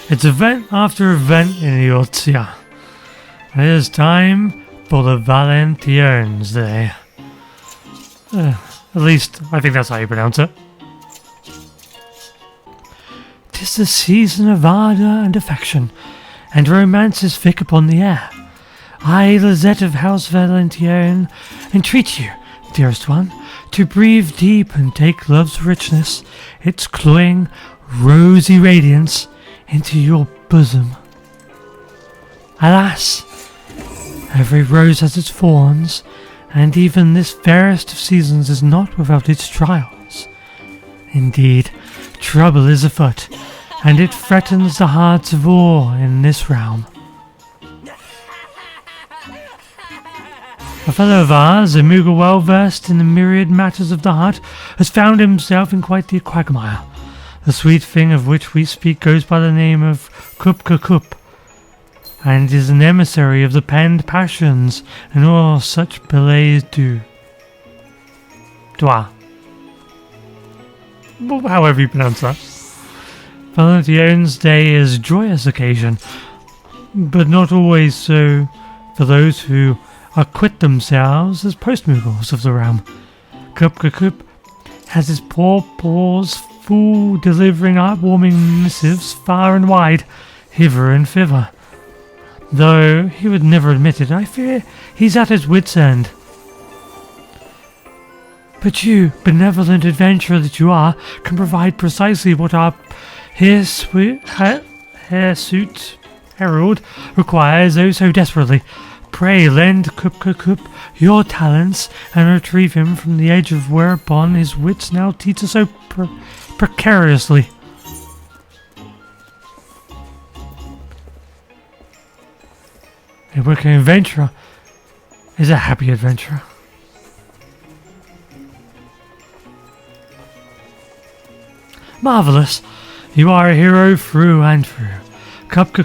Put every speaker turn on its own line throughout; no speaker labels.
It's event after event in Eorzea. It is time for the Valentiones Day. At least, I think that's how you pronounce it. 'Tis the season of ardour and affection, and romance is thick upon the air. I, Lizette of House Valentiones, entreat you, dearest one, to breathe deep and take love's richness, its cloying, rosy radiance, into your bosom. Alas, every rose has its thorns, and even this fairest of seasons is not without its trials. Indeed, trouble is afoot, and it threatens the hearts of all in this realm. A fellow of ours, a Moogle well versed in the myriad matters of the heart, has found himself in quite the quagmire. The sweet thing of which we speak goes by the name of Kup, and is an emissary of the penned passions and all such billets du. However you pronounce that. Valentiones Day is a joyous occasion, but not always so for those who acquit themselves as postmoogles of the realm. Kup has his poor paws full, delivering heartwarming missives far and wide, hither and thither. Though he would never admit it, I fear he's at his wit's end. But you, benevolent adventurer that you are, can provide precisely what our hirsute herald requires oh so desperately. Pray lend Kup your talents and retrieve him from the edge of whereupon his wits now teeter so precariously. A working adventurer is a happy adventurer. Marvellous! You are a hero through and through. Kup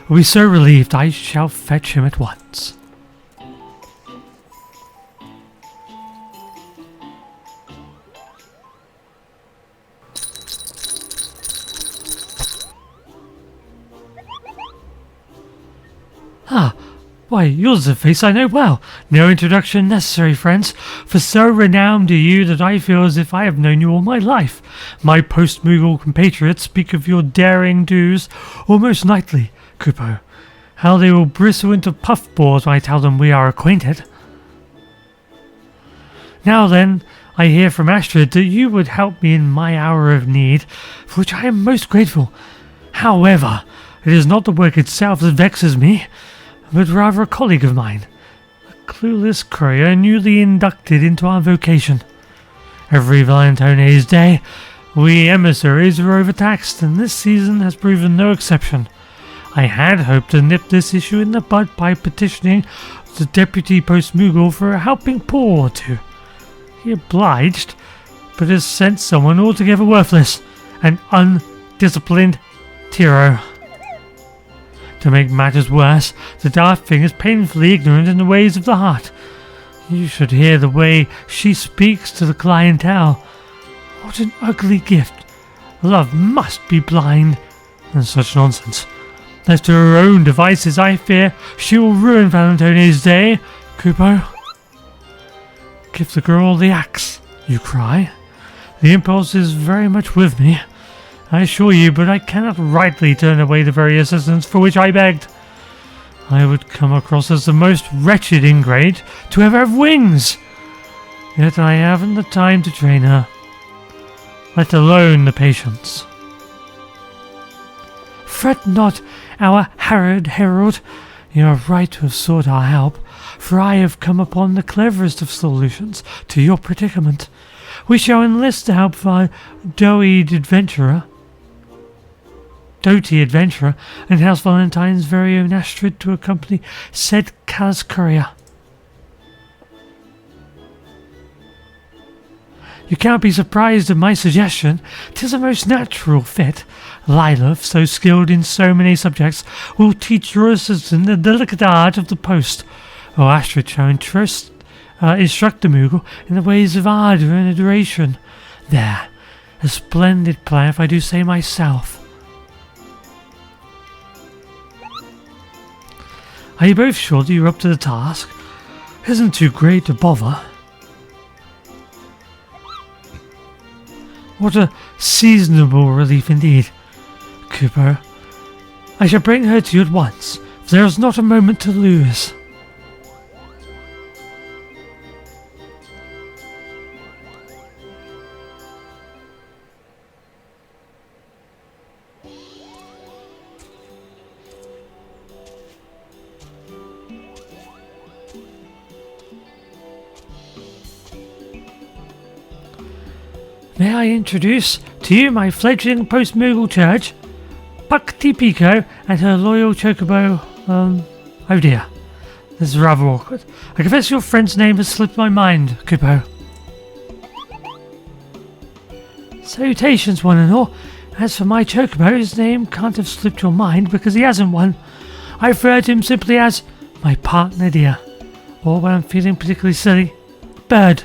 will be so relieved. I shall fetch him at once. Why, yours is a face I know well. No introduction necessary, friends, for so renowned are you that I feel as if I have known you all my life. My Postmoogle compatriots speak of your daring do's almost nightly, Kupo. How they will bristle into puffballs when I tell them we are acquainted. Now then, I hear from Astrid that you would help me in my hour of need, for which I am most grateful. However, it is not the work itself that vexes me, but rather a colleague of mine, a clueless courier newly inducted into our vocation. Every Valentiones Day, we emissaries are overtaxed, and this season has proven no exception. I had hoped to nip this issue in the bud by petitioning the Deputy Postmoogle for a helping paw or two. He obliged, but has sent someone altogether worthless, an undisciplined tyro. To make matters worse, the daft thing is painfully ignorant in the ways of the heart. You should hear the way she speaks to the clientele. What an ugly gift. Love must be blind, and such nonsense. As to her own devices, I fear she will ruin Valentiones Day, Kupo. Give the girl the axe, you cry. The impulse is very much with me, I assure you, but I cannot rightly turn away the very assistance for which I begged. I would come across as the most wretched ingrate to ever have wings. Yet I haven't the time to train her, let alone the patience. Fret not, our harried herald. You are right to have sought our help, for I have come upon the cleverest of solutions to your predicament. We shall enlist the help of our doughty adventurer, and House Valentine's very own Astrid to accompany said callous courier. You can't be surprised at my suggestion. 'Tis a most natural fit. Lilith, so skilled in so many subjects, will teach your assistant the delicate art of the post. Or Astrid shall instruct the Moogle in the ways of ardour and adoration. There, a splendid plan if I do say myself. Are you both sure that you're up to the task? It isn't too great to bother. What a seasonable relief indeed, Cooper. I shall bring her to you at once, for there is not a moment to lose. May I introduce to you my fledgling Postmoogle church, Puckty Pico and her loyal chocobo, oh dear. This is rather awkward. I confess your friend's name has slipped my mind, Kupo. Salutations, one and all. As for my chocobo, his name can't have slipped your mind because he hasn't one. I refer to him simply as my partner dear, or when I'm feeling particularly silly, Bird.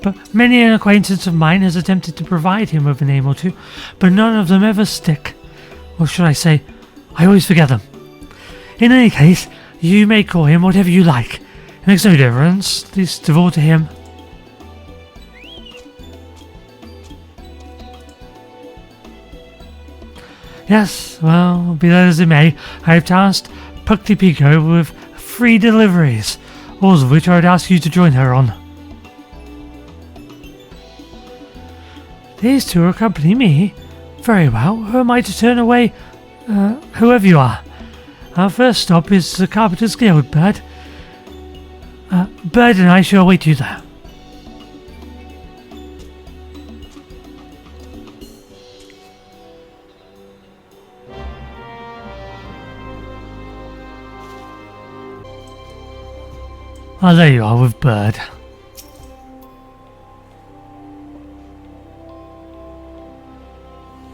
But many an acquaintance of mine has attempted to provide him with a name or two, but none of them ever stick. Or should I say, I always forget them. In any case, you may call him whatever you like. It makes no difference, least of all to him. Yes, well, be that as it may, I have tasked Puckty Pico with 3 deliveries, all of which I would ask you to join her on. These 2 accompany me. Very well, who am I to turn away? Whoever you are. Our first stop is the Carpenter's Guild, Bird. Bird and I shall await you there. Ah, there you are with Bird.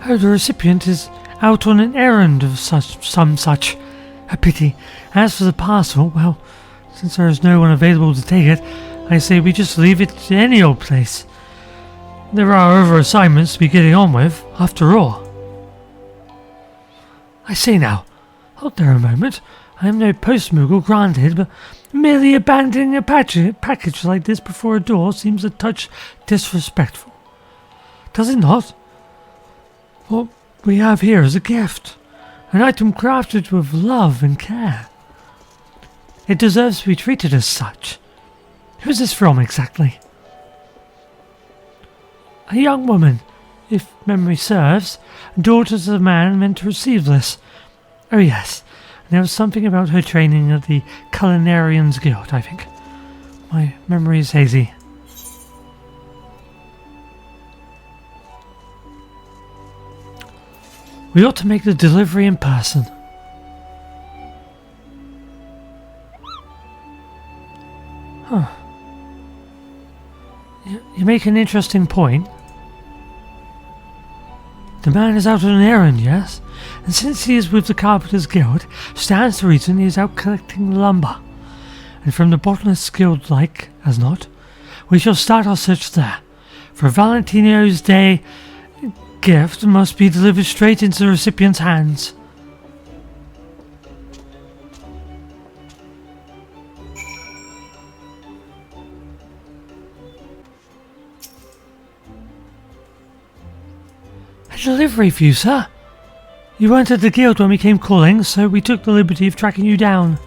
Oh, the recipient is out on an errand of some such. A pity. As for the parcel, well, since there is no one available to take it, I say we just leave it to any old place. There are other assignments to be getting on with, after all. I say now, hold there a moment. I am no Postmoogle, granted, but merely abandoning a package like this before a door seems a touch disrespectful. Does it not? What we have here is a gift, an item crafted with love and care. It deserves to be treated as such. Who is this from exactly? A young woman, if memory serves, daughter of the man meant to receive this. Oh yes, and there was something about her training at the Culinarians Guild, I think. My memory is hazy. We ought to make the delivery in person. Huh. You make an interesting point. The man is out on an errand, yes? And since he is with the Carpenters Guild, stands to reason he is out collecting lumber. And from the Botanist's Guild, like as not, we shall start our search there. For Valentiones Day gift must be delivered straight into the recipient's hands. A delivery for you, sir. You weren't at the guild when we came calling, so we took the liberty of tracking you down.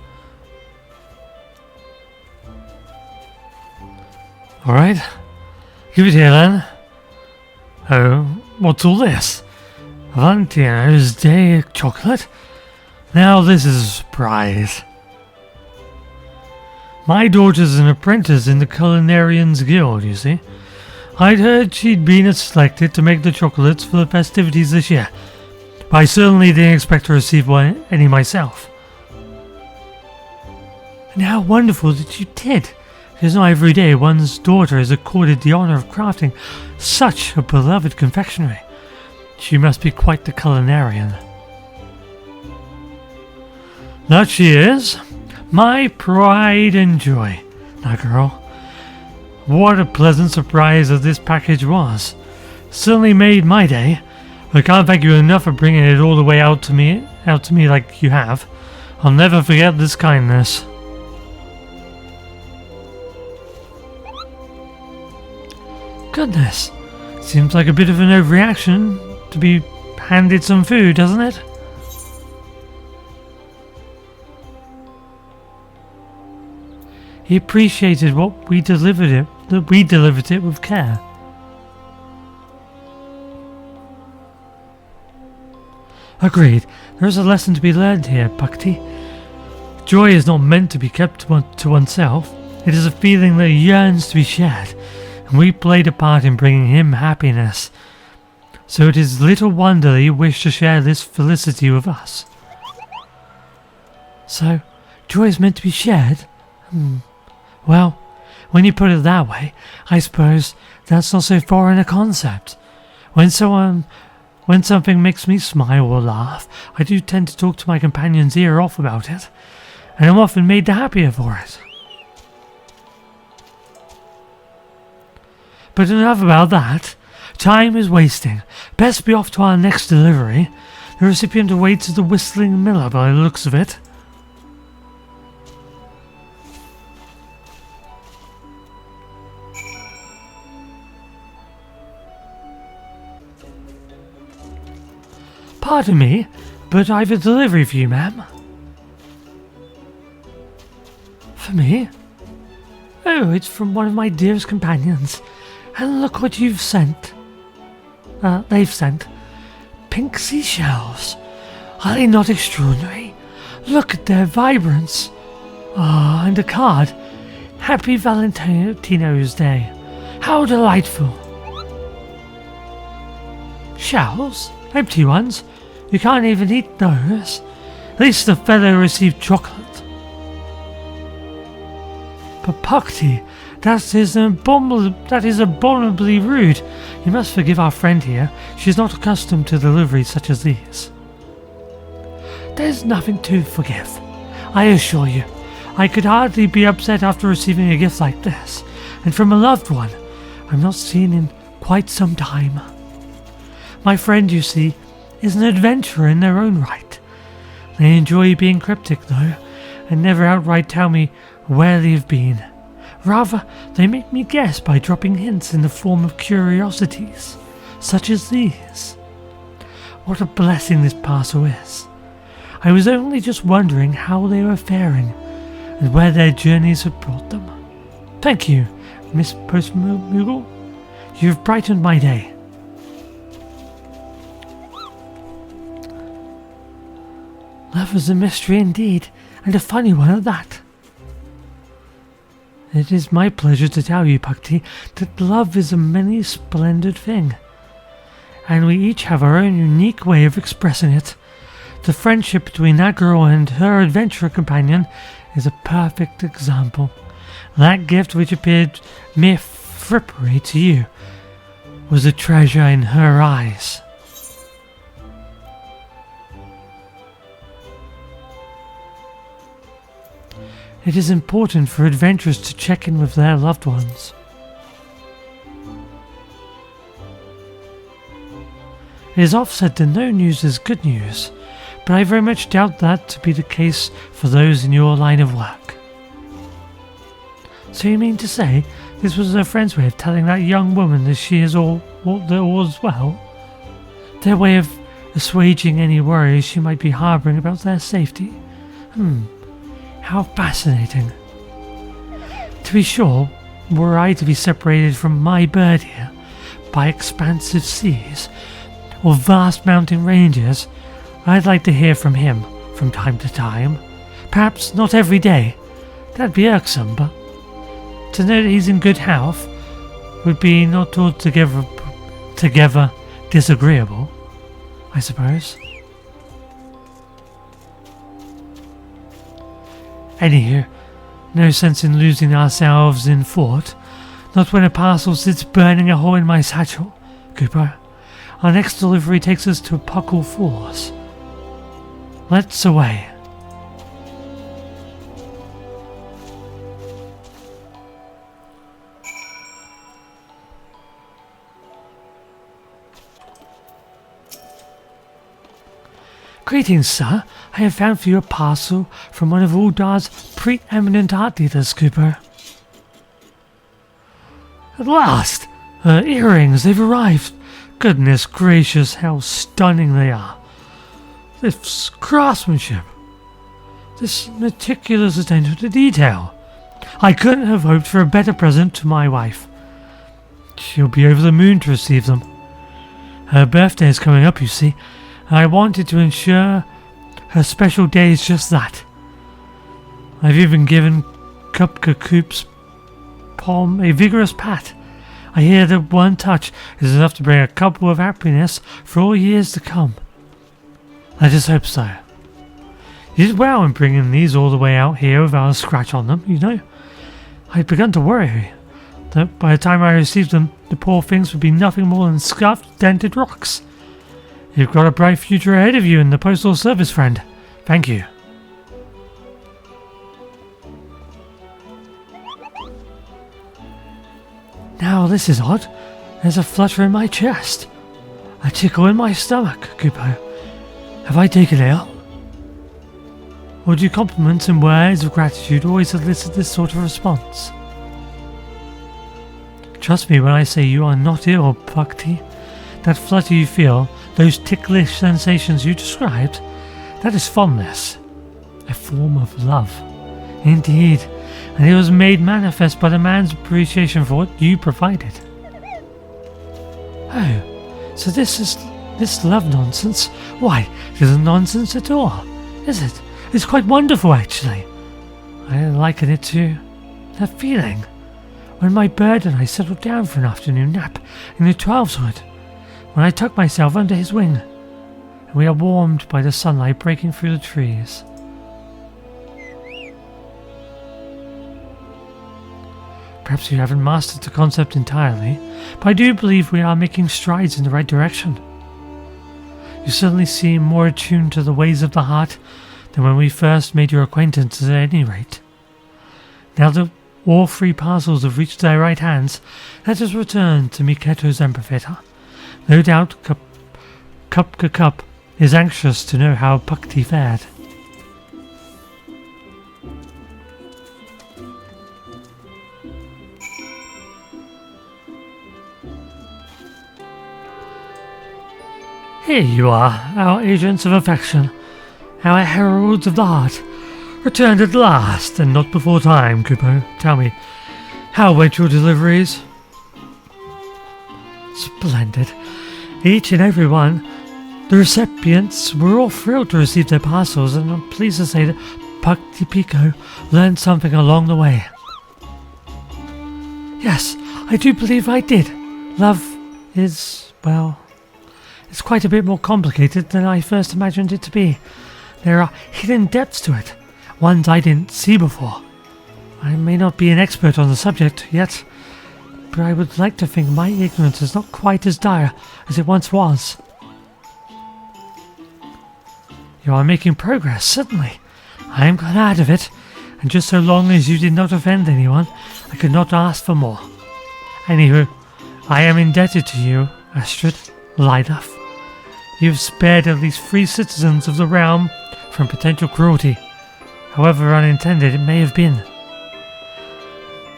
Alright, give it here then. Oh, what's all this? Valentiones Day chocolate? Now this is a surprise. My daughter's an apprentice in the Culinarians Guild, you see. I'd heard she'd been selected to make the chocolates for the festivities this year, but I certainly didn't expect to receive any myself. And how wonderful that you did! Because not every day one's daughter is accorded the honour of crafting such a beloved confectionery. She must be quite the culinarian. That she is. My pride and joy. Now, girl, what a pleasant surprise that this package was. Certainly made my day. I can't thank you enough for bringing it all the way out to me like you have. I'll never forget this kindness. Goodness, seems like a bit of an overreaction to be handed some food, doesn't it? He appreciated what we delivered it, that we delivered it with care. Agreed. There is a lesson to be learned here, Bhakti. Joy is not meant to be kept to oneself. It is a feeling that yearns to be shared, and we played a part in bringing him happiness. So it is little wonder that he wished to share this felicity with us. So, joy is meant to be shared? Well, when you put it that way, I suppose that's not so foreign a concept. When something makes me smile or laugh, I do tend to talk to my companion's ear off about it, and I'm often made the happier for it. But enough about that. Time is wasting. Best be off to our next delivery. The recipient awaits the Whistling Miller by the looks of it. Pardon me, but I've a delivery for you, ma'am. For me? Oh, it's from one of my dearest companions. And look what you've sent. They've sent. Pink seashells. Are they not extraordinary? Look at their vibrance. Ah, and a card. Happy Valentiones Day. How delightful. Shells? Empty ones? You can't even eat those. At least the fellow received chocolate. But Bhakti, that is abominably rude. You must forgive our friend here. She is not accustomed to deliveries such as these. There's nothing to forgive. I assure you, I could hardly be upset after receiving a gift like this, and from a loved one I've not seen in quite some time. My friend, you see, is an adventurer in their own right. They enjoy being cryptic, though, and never outright tell me where they've been. Rather, they make me guess by dropping hints in the form of curiosities, such as these. What a blessing this parcel is. I was only just wondering how they were faring, and where their journeys had brought them. Thank you, Miss Postmoogle. You've brightened my day. Love is a mystery indeed, and a funny one at that. It is my pleasure to tell you, Bhakti, that love is a many splendid thing, and we each have our own unique way of expressing it. The friendship between that girl and her adventurer companion is a perfect example. That gift, which appeared mere frippery to you, was a treasure in her eyes. It is important for adventurers to check in with their loved ones. It is oft said that no news is good news, but I very much doubt that to be the case for those in your line of work. So you mean to say this was her friend's way of telling that young woman that she is all is well? Their way of assuaging any worries she might be harbouring about their safety? How fascinating. To be sure, were I to be separated from my bird here by expansive seas or vast mountain ranges, I'd like to hear from him from time to time. Perhaps not every day. That'd be irksome, but to know that he's in good health would be not altogether disagreeable, I suppose. Anywho, no sense in losing ourselves in thought, not when a parcel sits burning a hole in my satchel. Cooper, our next delivery takes us to Puckle Falls. Let's away. Greetings, sir. I have found for you a parcel from one of Uldar's preeminent art dealers, Cooper. At last! Her earrings, they've arrived. Goodness gracious, how stunning they are. This craftsmanship. This meticulous attention to detail. I couldn't have hoped for a better present to my wife. She'll be over the moon to receive them. Her birthday is coming up, you see, and I wanted to ensure her special day is just that. I've even given Kupka Coop's palm a vigorous pat. I hear that one touch is enough to bring a couple of happiness for all years to come. Let us hope so. You did well in bringing these all the way out here without a scratch on them, you know. I'd begun to worry that by the time I received them, the poor things would be nothing more than scuffed, dented rocks. You've got a bright future ahead of you in the postal service, friend. Thank you. Now this is odd. There's a flutter in my chest. A tickle in my stomach, Kupo. Have I taken ill? Or do compliments and words of gratitude always elicit this sort of response? Trust me when I say you are not ill, Bhakti. That flutter you feel, those ticklish sensations you described, that is fondness. A form of love. Indeed, and it was made manifest by the man's appreciation for what you provided. Oh, so this love nonsense? Why, it isn't nonsense at all, is it? It's quite wonderful, actually. I liken it to that feeling when my bird and I settled down for an afternoon nap in the 12's when I tucked myself under his wing, and we are warmed by the sunlight breaking through the trees. Perhaps you haven't mastered the concept entirely, but I do believe we are making strides in the right direction. You certainly seem more attuned to the ways of the heart than when we first made your acquaintance, at any rate. Now that all 3 parcels have reached their right hands, let us return to Miketo's amphitheater. No doubt Kupka Kup is anxious to know how Bhakti fared. Here you are, our agents of affection, our heralds of the heart, returned at last, and not before time, Kupo. Tell me, how went your deliveries? Splendid. Each and every one. The recipients were all thrilled to receive their parcels, and I'm pleased to say that Bhakti Pico learned something along the way. Yes, I do believe I did. Love is, well, it's quite a bit more complicated than I first imagined it to be. There are hidden depths to it, ones I didn't see before. I may not be an expert on the subject yet, but I would like to think my ignorance is not quite as dire as it once was. You are making progress, certainly. I am glad of it, and just so long as you did not offend anyone, I could not ask for more. Anywho, I am indebted to you, Astrid, Lyduff. You have spared at least 3 citizens of the realm from potential cruelty, however unintended it may have been.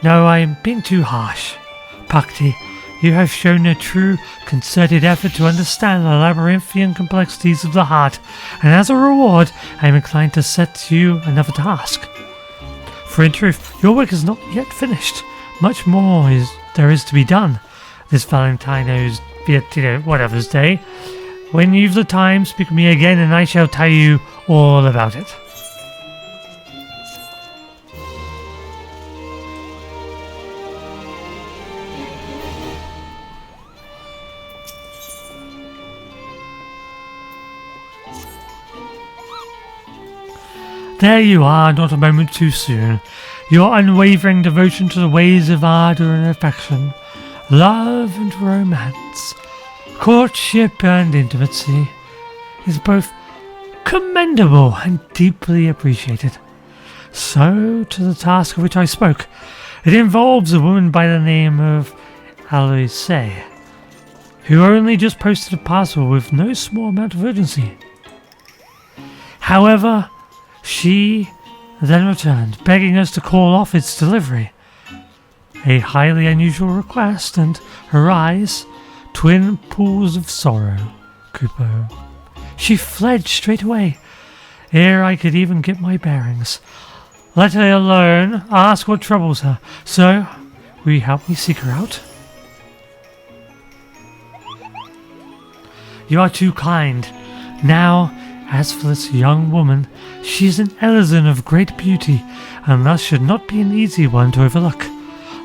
No, I am being too harsh. Bhakti, you have shown a true, concerted effort to understand the labyrinthian complexities of the heart, and as a reward, I am inclined to set you another task. For in truth, your work is not yet finished. Much more there is to be done this Valentino's, whatever's day. When you've the time, speak with me again, and I shall tell you all about it. There you are, not a moment too soon. Your unwavering devotion to the ways of ardour and affection, love and romance, courtship and intimacy is both commendable and deeply appreciated. So, to the task of which I spoke. It involves a woman by the name of Eorzea, who only just posted a parcel with no small amount of urgency. However, she then returned, begging us to call off its delivery. A highly unusual request, and her eyes, twin pools of sorrow, Kupo. She fled straight away, ere I could even get my bearings. Let her alone, ask what troubles her. So, will you help me seek her out? You are too kind. Now, as for this young woman, she is an Elizon of great beauty, and thus should not be an easy one to overlook.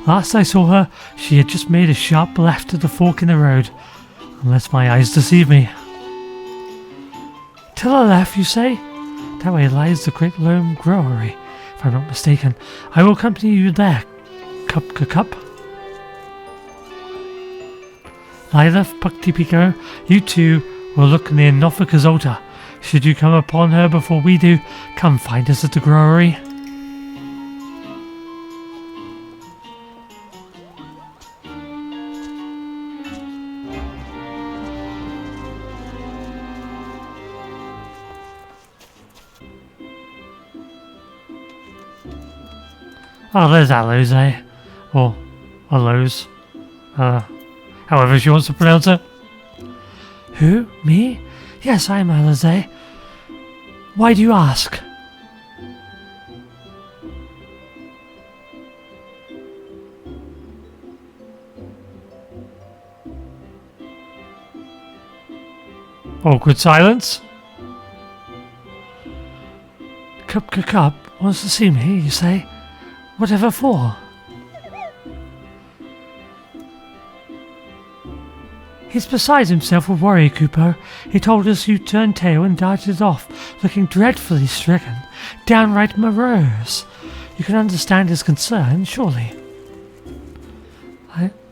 Last I saw her, she had just made a sharp left at the fork in the road, unless my eyes deceive me. To the left, you say? That way lies the great Loam Growery, if I'm not mistaken. I will accompany you there, Cup. Lila, Pucti you two will look near Nofika's altar. Should you come upon her before we do, come find us at the Growery. Oh, there's Aloes, eh? Or Aloes. However she wants to pronounce it. Who? Me? Yes, I'm Aloes. Why do you ask? Awkward silence. Cup wants to see me, you say? Whatever for? He's beside himself with worry, Kupo. He told us you turned tail and darted off, looking dreadfully stricken, downright morose. You can understand his concern, surely.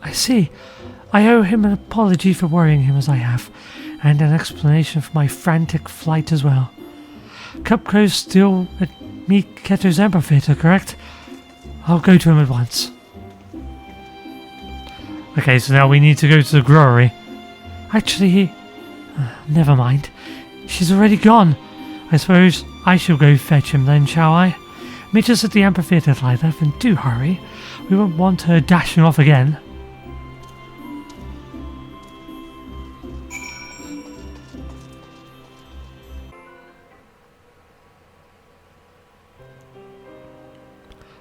I see. I owe him an apology for worrying him as I have, and an explanation for my frantic flight as well. Cupco's still at Miketo's amphitheater, correct? I'll go to him at once. Okay, so now we need to go to the Growery. Actually, never mind. She's already gone. I suppose I shall go fetch him then, shall I? Meet us at the amphitheater, Lila, and do hurry. We won't want her dashing off again.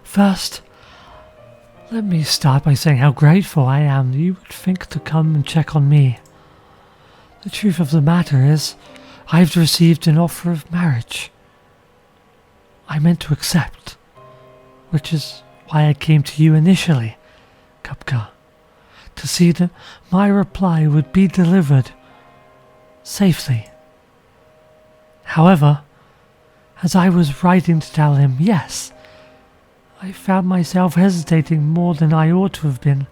First, let me start by saying how grateful I am that you would think to come and check on me. The truth of the matter is, I've received an offer of marriage. I meant to accept, which is why I came to you initially, Cupka, to see that my reply would be delivered safely. However, as I was writing to tell him yes, I found myself hesitating more than I ought to have been.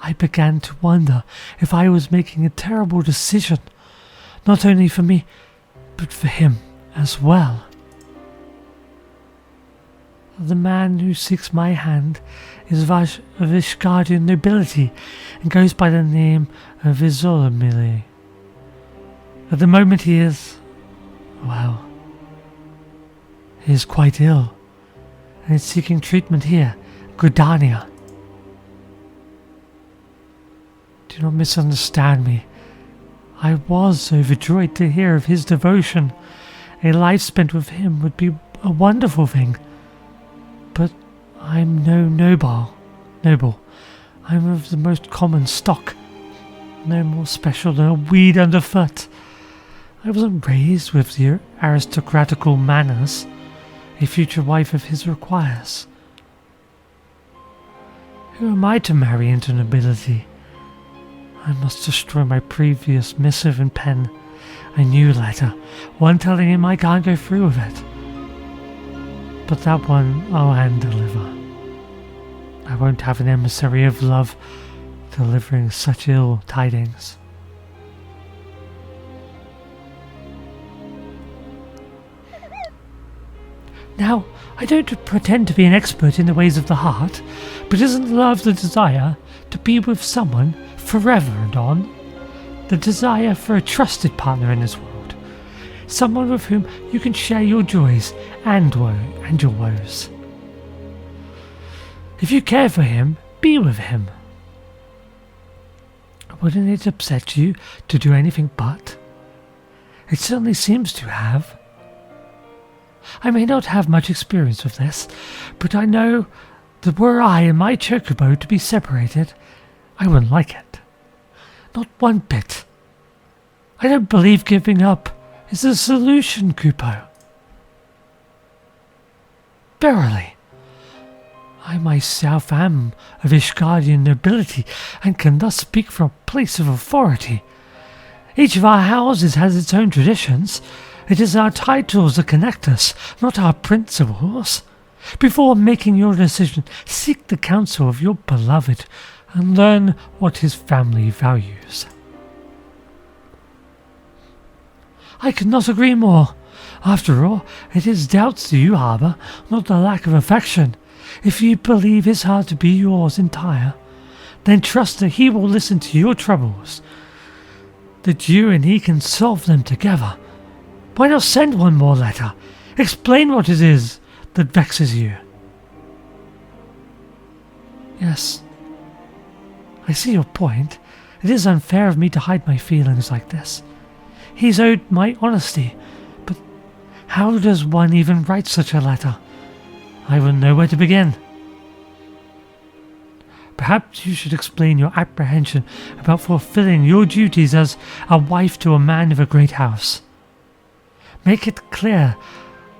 I began to wonder if I was making a terrible decision, not only for me, but for him as well. The man who seeks my hand is of Ishgardian nobility and goes by the name of Izolamile. At the moment he is quite ill, and is seeking treatment here, Gridania. Do not misunderstand me. I was overjoyed to hear of his devotion. A life spent with him would be a wonderful thing. But I'm no noble. I'm of the most common stock, no more special than a weed underfoot. I wasn't raised with the aristocratical manners a future wife of his requires. Who am I to marry into nobility? I must destroy my previous missive and pen a new letter, one telling him I can't go through with it. But that one I'll hand deliver. I won't have an emissary of love delivering such ill tidings. Now, I don't pretend to be an expert in the ways of the heart, but isn't love the desire to be with someone forever and on? The desire for a trusted partner in this world. someone with whom you can share your joys and your woes. If you care for him, be with him. Wouldn't it upset you to do anything but? It certainly seems to have. I may not have much experience with this, but I know that were I and my chocobo to be separated, I wouldn't like it. Not one bit. I don't believe giving up is the solution, Kupo. Verily, I myself am of Ishgardian nobility and can thus speak from a place of authority. Each of our houses has its own traditions. It is our titles that connect us, not our principles. Before making your decision, seek the counsel of your beloved and learn what his family values. I could not agree more. After all, it is doubts that you harbour, not the lack of affection. If you believe his heart to be yours entire, then trust that he will listen to your troubles, that you and he can solve them together. Why not send one more letter? Explain what it is that vexes you. Yes, I see your point. It is unfair of me to hide my feelings like this. He's owed my honesty, but how does one even write such a letter? I wouldn't know where to begin. Perhaps you should explain your apprehension about fulfilling your duties as a wife to a man of a great house. Make it clear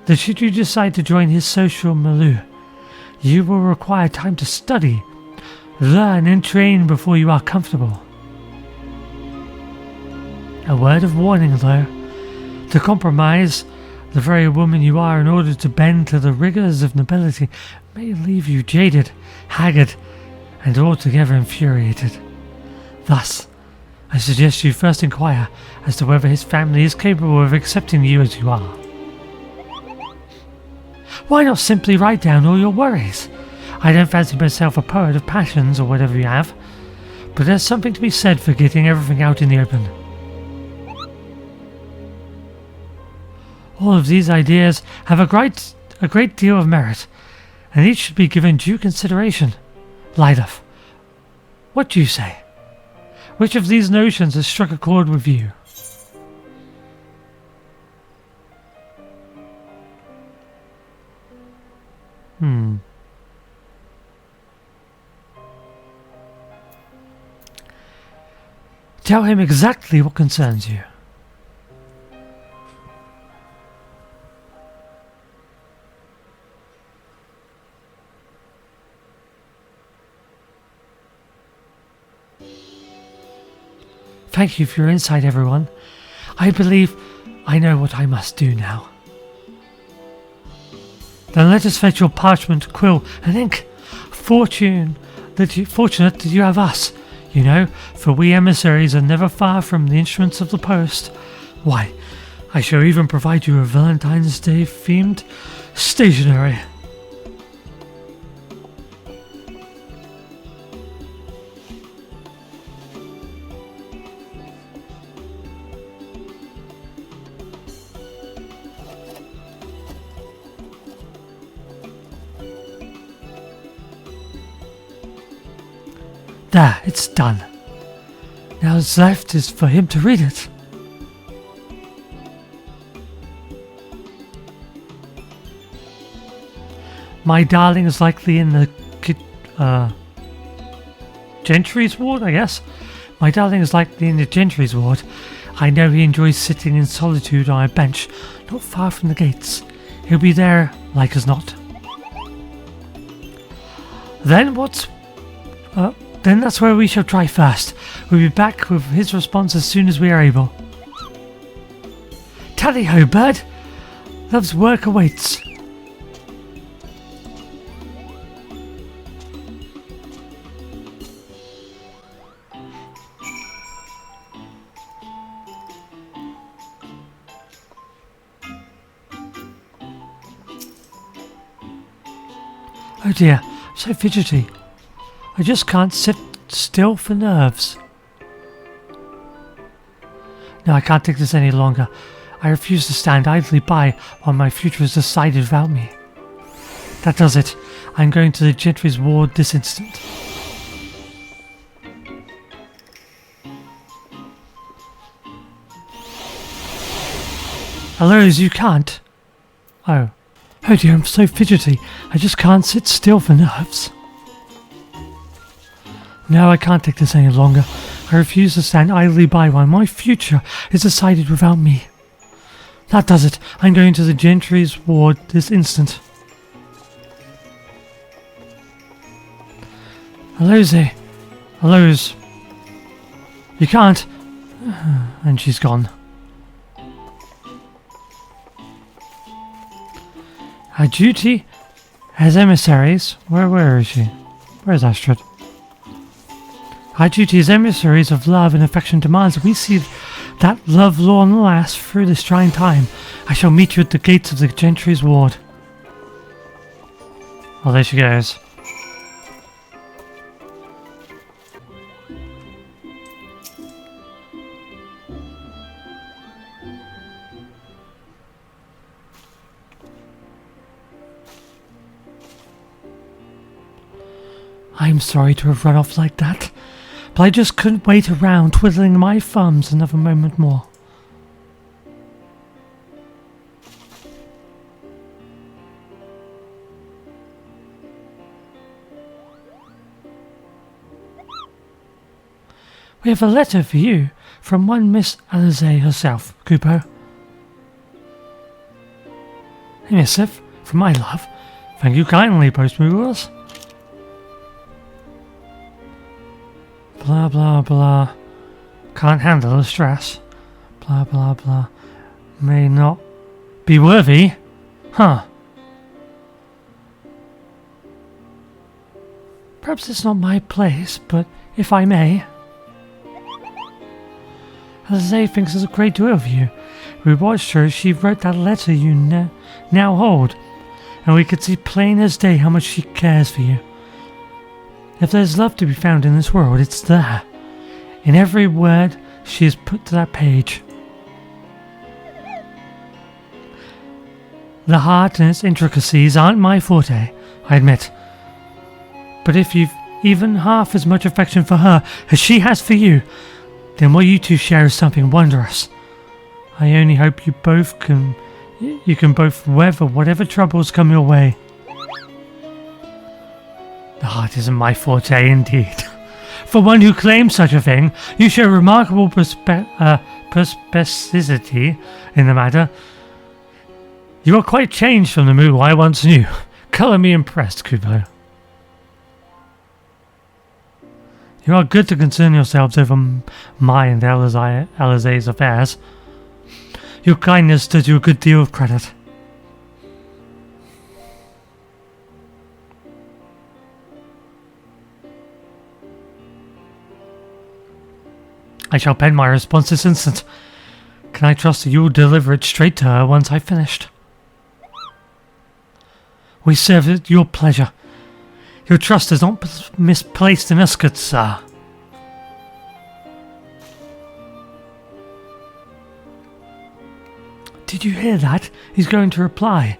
that should you decide to join his social milieu, you will require time to study, learn and train before you are comfortable. A word of warning though, to compromise the very woman you are in order to bend to the rigours of nobility may leave you jaded, haggard, and altogether infuriated. Thus, I suggest you first inquire as to whether his family is capable of accepting you as you are. Why not simply write down all your worries? I don't fancy myself a poet of passions or whatever you have, but there's something to be said for getting everything out in the open. All of these ideas have a great deal of merit, and each should be given due consideration. Lydeth, what do you say? Which of these notions has struck a chord with you? Tell him exactly what concerns you. Thank you for your insight, everyone. I believe I know what I must do now. Then let us fetch your parchment, quill, and ink. Fortunate that you have us, you know, for we emissaries are never far from the instruments of the post. Why, I shall even provide you with Valentine's Day themed stationery. There, it's done. Now what's left is for him to read it. My darling is likely in the Gentry's ward, I guess. My darling is likely in the Gentry's ward. I know he enjoys sitting in solitude on a bench not far from the gates. He'll be there, like as not. Then that's where we shall try first. We'll be back with his response as soon as we are able. Tally-ho, bird! Love's work awaits. Oh dear, I'm so fidgety. I just can't sit still for nerves. No, I can't take this any longer. I refuse to stand idly by while my future is decided without me. That does it. I'm going to the Gentry's ward this instant. Hellos, you can't. Oh. Oh dear, I'm so fidgety. I just can't sit still for nerves. No, I can't take this any longer. I refuse to stand idly by while my future is decided without me. That does it. I'm going to the Gentry's ward this instant. Eorzea. Hellos. You can't. And she's gone. Our duty as emissaries. Where is she? Where's Astrid? Our duty as emissaries of love and affection demands that we see that love long last through this trying time. I shall meet you at the gates of the Gentry's ward. Oh, there she goes. I'm sorry to have run off like that, but I just couldn't wait around twiddling my thumbs another moment more. We have a letter for you from one Miss Eorzea herself, Kupo. A missive from my love. Thank you kindly, Postmoogles. Blah blah blah. Can't handle the stress. Blah blah blah. May not be worthy. Huh. Perhaps it's not my place, but if I may. Eorzea thinks there's a great deal of you. We watched her as she wrote that letter you now hold, and we could see plain as day how much she cares for you. If there's love to be found in this world, it's there. In every word she has put to that page. The heart and its intricacies aren't my forte, I admit. But if you've even half as much affection for her as she has for you, then what you two share is something wondrous. I only hope you can both weather whatever troubles come your way. The heart isn't my forte, indeed. For one who claims such a thing, you show remarkable perspicacity in the matter. You are quite changed from the Moogle I once knew. Colour me impressed, Kupo. You are good to concern yourselves over my and Eorzea's affairs. Your kindness does you a good deal of credit. I shall pen my response this instant. Can I trust that you will deliver it straight to her once I've finished? We serve at your pleasure. Your trust is not misplaced in us, good sir. Did you hear that? He's going to reply.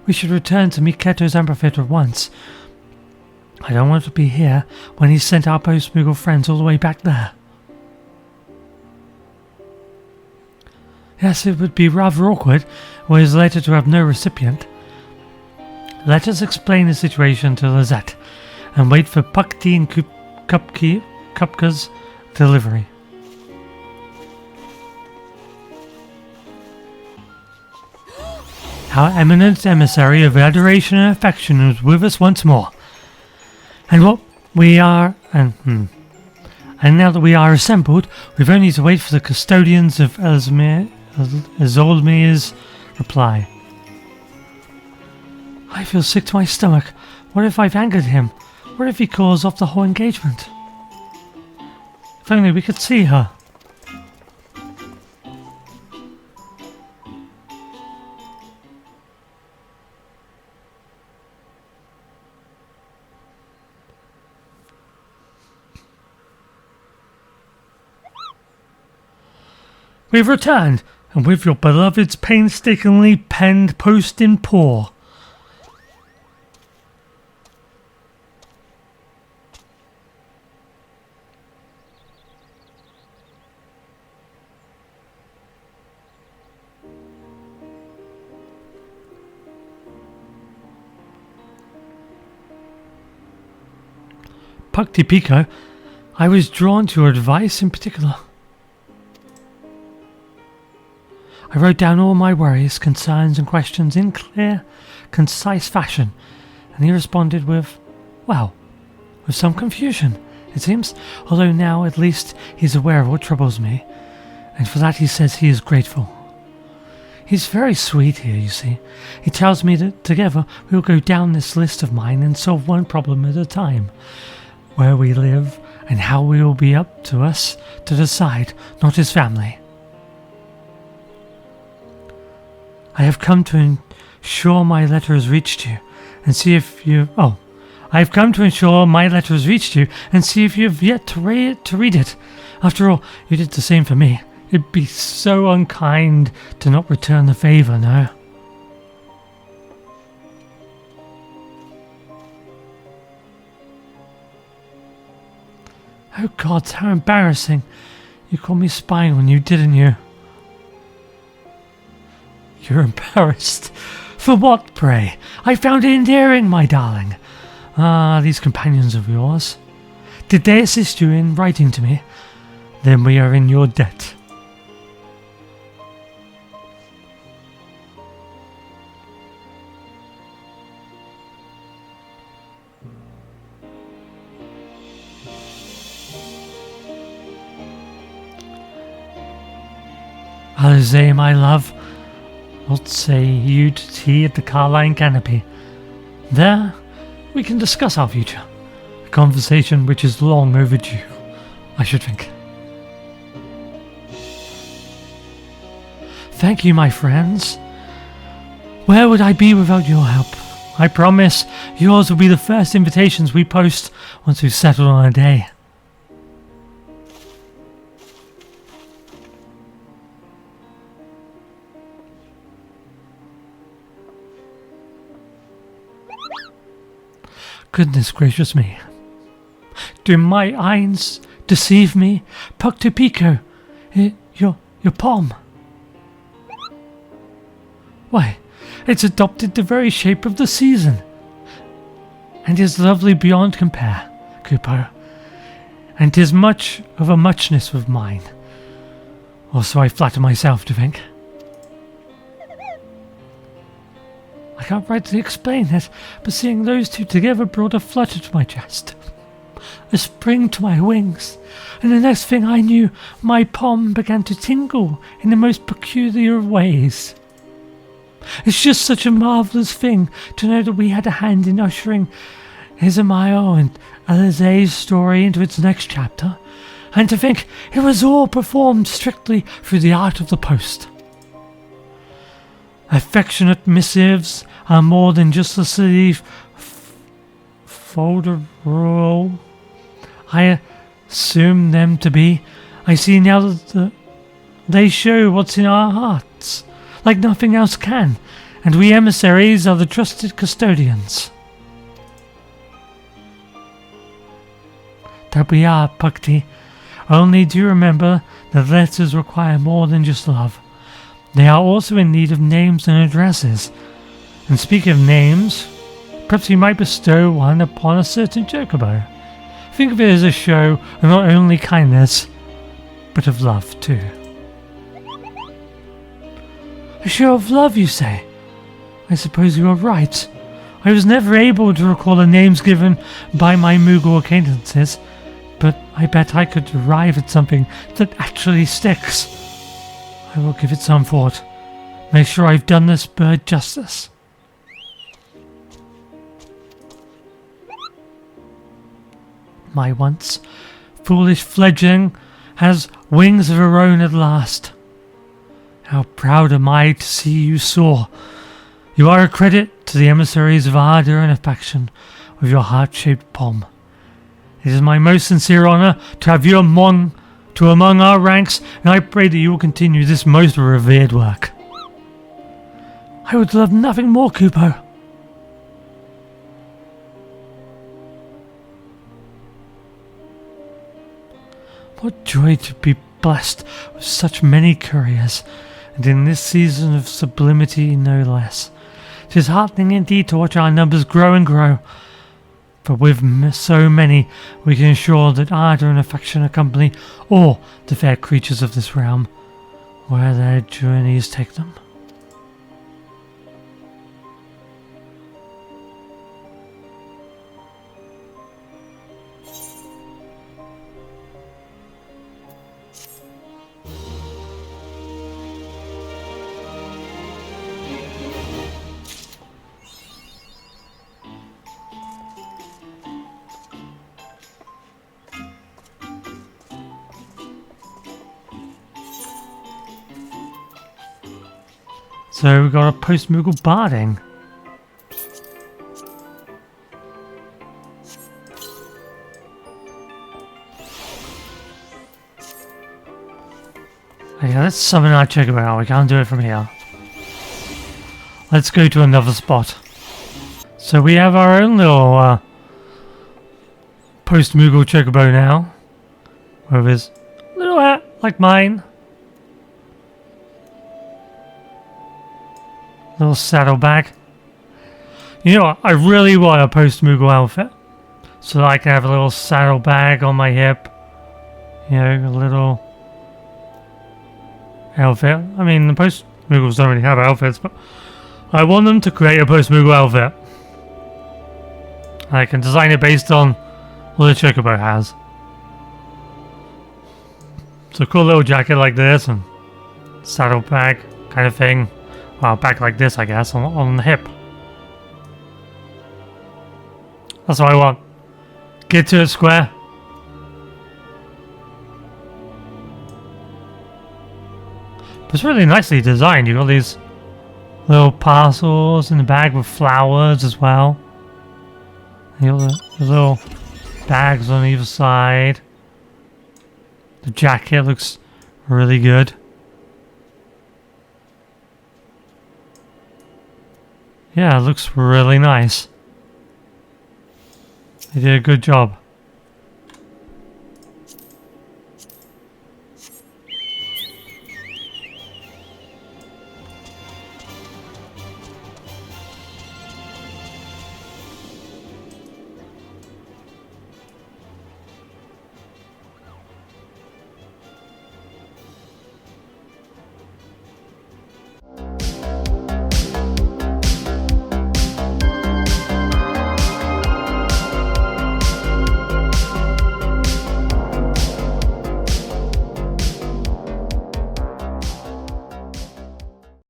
We should return to Miketo's amphitheater at once. I don't want to be here when he's sent our Postmoogle friends all the way back there. Yes, it would be rather awkward were his letter to have no recipient. Let us explain the situation to Lizette and wait for Puckty and Kupka's delivery. Our eminent emissary of adoration and affection is with us once more. And what we are, and now that we are assembled, we've only to wait for the custodians of Eorzea reply. I feel sick to my stomach. What if I've angered him? What if he calls off the whole engagement? If only we could see her. We've returned. and with your beloved's painstakingly penned post in paw. Pucti Pico, I was drawn to your advice in particular. I wrote down all my worries, concerns and questions in clear, concise fashion, and he responded with, well, with some confusion, it seems, although now at least he's aware of what troubles me, and for that he says he is grateful. He's very sweet here, you see. He tells me that together we'll go down this list of mine and solve one problem at a time. Where we live and how we will be up to us to decide, not his family. I have come to ensure my letter has reached you and see if you... I have come to ensure my letter has reached you and see if you have yet to read it. After all, you did the same for me. It'd be so unkind to not return the favour, no? Oh God, how embarrassing. You called me spying on you, didn't you? You're embarrassed? For what, pray? I found it endearing, my darling. Ah, these companions of yours. Did they assist you in writing to me? Then we are in your debt. Eorzea, my love, what say you to tea at the Carline Canopy? There, we can discuss our future. A conversation which is long overdue, I should think. Thank you, my friends. Where would I be without your help? I promise yours will be the first invitations we post once we've settled on a day. Goodness gracious me. Do my eyes deceive me? Pucti Pico, your palm. Why, it's adopted the very shape of the season. And is lovely beyond compare, Kupo. And 'tis much of a muchness of mine. Or so I flatter myself to think. I can't rightly explain it, but seeing those two together brought a flutter to my chest, a spring to my wings, and the next thing I knew, my palm began to tingle in the most peculiar ways. It's just such a marvellous thing to know that we had a hand in ushering Isamayo and Eorzea's story into its next chapter, and to think it was all performed strictly through the art of the post. Affectionate missives are more than just a silly folderol. I assume them to be. I see now that they show what's in our hearts, like nothing else can, and we emissaries are the trusted custodians. That we are, Pucti. Only do remember that letters require more than just love. They are also in need of names and addresses. And speaking of names, perhaps we might bestow one upon a certain chocobo. Think of it as a show of not only kindness, but of love too. A show of love, you say? I suppose you are right. I was never able to recall the names given by my Moogle acquaintances, but I bet I could arrive at something that actually sticks. I will give it some thought. Make sure I've done this bird justice. My once foolish fledgling has wings of her own at last. How proud am I to see you soar. You are a credit to the emissaries of ardour and affection with your heart-shaped palm. It is my most sincere honour to have you among to among our ranks, and I pray that you will continue this most revered work. I would love nothing more, Kupo. What joy to be blessed with such many couriers, and in this season of sublimity no less. 'Tis heartening indeed to watch our numbers grow and grow, for with so many we can ensure that ardor and affection accompany all the fair creatures of this realm, where their journeys take them. So we got a Postmoogle barding. Okay, let's summon our Chocobo. We can't do it from here. Let's go to another spot. So we have our own little Postmoogle Chocobo now. With his little hat like mine. Little saddlebag. You know what? I really want a Postmoogle outfit. So that I can have a little saddlebag on my hip. You know, a little outfit. I mean, the Postmoogles don't really have outfits, but I want them to create a Postmoogle outfit. I can design it based on what the Chocobo has. So a cool little jacket like this and saddlebag kind of thing. Well, back like this, I guess, on the hip. That's what I want. Get to it, Square. But it's really nicely designed. You've got these little parcels in the bag with flowers as well. You got the little bags on either side. The jacket looks really good. Yeah, it looks really nice. They did a good job.